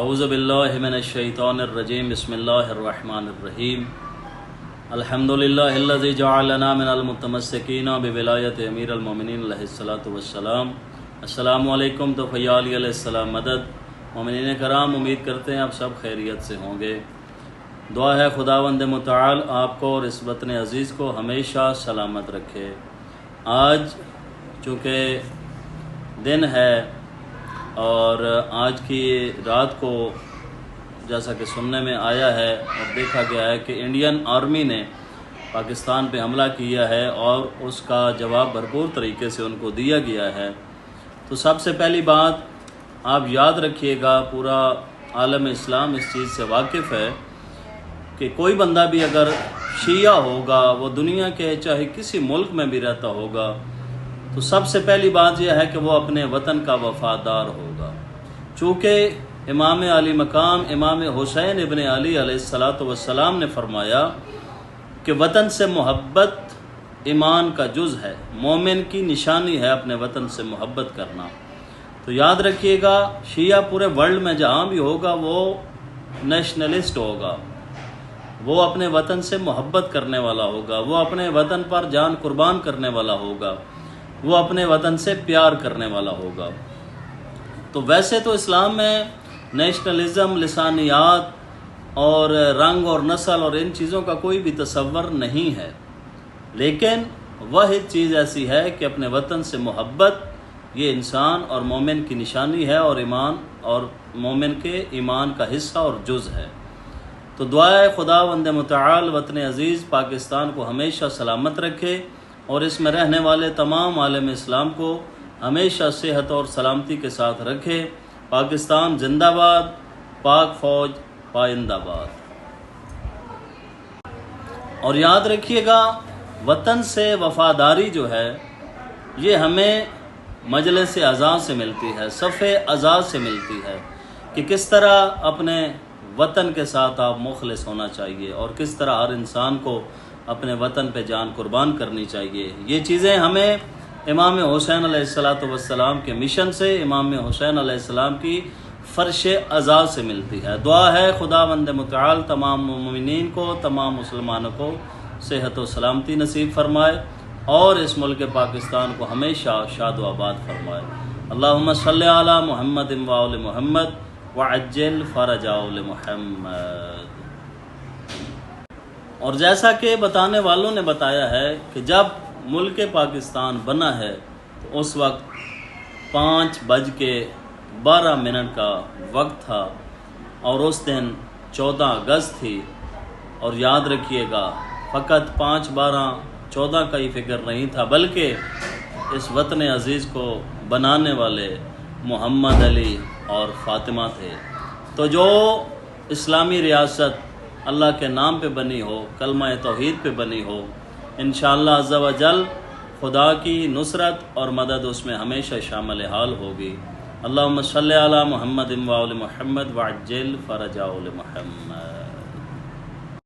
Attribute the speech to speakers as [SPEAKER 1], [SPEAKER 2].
[SPEAKER 1] اعوذ باللہ من الشیطان الرجیم بسم اللہ الرحمن الرحیم الحمدللہ الذی جعلنا من المتمسکین بولایت امیر المومنین علیہ الصلاۃ والسلام۔ السلام علیکم۔ تو فیا علی علیہ السلام مدد۔ مومنین کرام، امید کرتے ہیں آپ سب خیریت سے ہوں گے۔ دعا ہے خداوند متعال آپ کو اور اس وطن عزیز کو ہمیشہ سلامت رکھے۔ آج چونکہ دن ہے اور آج کی رات کو جیسا کہ سننے میں آیا ہے اور دیکھا گیا ہے کہ انڈین آرمی نے پاکستان پہ حملہ کیا ہے اور اس کا جواب بھرپور طریقے سے ان کو دیا گیا ہے، تو سب سے پہلی بات آپ یاد رکھیے گا، پورا عالم اسلام اس چیز سے واقف ہے کہ کوئی بندہ بھی اگر شیعہ ہوگا، وہ دنیا کے چاہے کسی ملک میں بھی رہتا ہوگا، تو سب سے پہلی بات یہ ہے کہ وہ اپنے وطن کا وفادار ہوگا۔ چونکہ امام علی مقام امام حسین ابن علی علیہ السلام نے فرمایا کہ وطن سے محبت ایمان کا جز ہے، مومن کی نشانی ہے اپنے وطن سے محبت کرنا۔ تو یاد رکھیے گا، شیعہ پورے ورلڈ میں جہاں بھی ہوگا وہ نیشنلسٹ ہوگا، وہ اپنے وطن سے محبت کرنے والا ہوگا، وہ اپنے وطن پر جان قربان کرنے والا ہوگا، وہ اپنے وطن سے پیار کرنے والا ہوگا۔ تو ویسے تو اسلام میں نیشنلزم، لسانیات اور رنگ اور نسل اور ان چیزوں کا کوئی بھی تصور نہیں ہے، لیکن واحد چیز ایسی ہے کہ اپنے وطن سے محبت یہ انسان اور مومن کی نشانی ہے، اور ایمان اور مومن کے ایمان کا حصہ اور جز ہے۔ تو دعائے خداوند متعال وطن عزیز پاکستان کو ہمیشہ سلامت رکھے اور اس میں رہنے والے تمام عالم اسلام کو ہمیشہ صحت اور سلامتی کے ساتھ رکھے۔ پاکستان زندہ باد، پاک فوج پائندہ باد۔ اور یاد رکھیے گا، وطن سے وفاداری جو ہے یہ ہمیں مجلس اعزاز سے ملتی ہے، صف اعزاز سے ملتی ہے کہ کس طرح اپنے وطن کے ساتھ آپ مخلص ہونا چاہیے اور کس طرح ہر انسان کو اپنے وطن پہ جان قربان کرنی چاہیے۔ یہ چیزیں ہمیں امام حسین علیہ السلام کے مشن سے، امام حسین علیہ السلام کی فرش عزا سے ملتی ہے۔ دعا ہے خداوند متعال تمام مومنین کو، تمام مسلمانوں کو صحت و سلامتی نصیب فرمائے اور اس ملک پاکستان کو ہمیشہ شاد و آباد فرمائے۔ اللہم صلی علی محمد و آل محمد وعجل فرجہ محمد۔ اور جیسا کہ بتانے والوں نے بتایا ہے کہ جب ملک پاکستان بنا ہے تو اس وقت 5:12 کا وقت تھا اور اس دن 14 اگست تھی۔ اور یاد رکھیے گا، فقط 5/12/14 کا ہی فکر نہیں تھا، بلکہ اس وطن عزیز کو بنانے والے محمد علی اور فاطمہ تھے۔ تو جو اسلامی ریاست اللہ کے نام پہ بنی ہو، کلمہ توحید پہ بنی ہو، انشاءاللہ عز و جل خدا کی نصرت اور مدد اس میں ہمیشہ شامل حال ہوگی۔ اللہم صلی علی محمد و آل محمد وعجل فرجہ محمد۔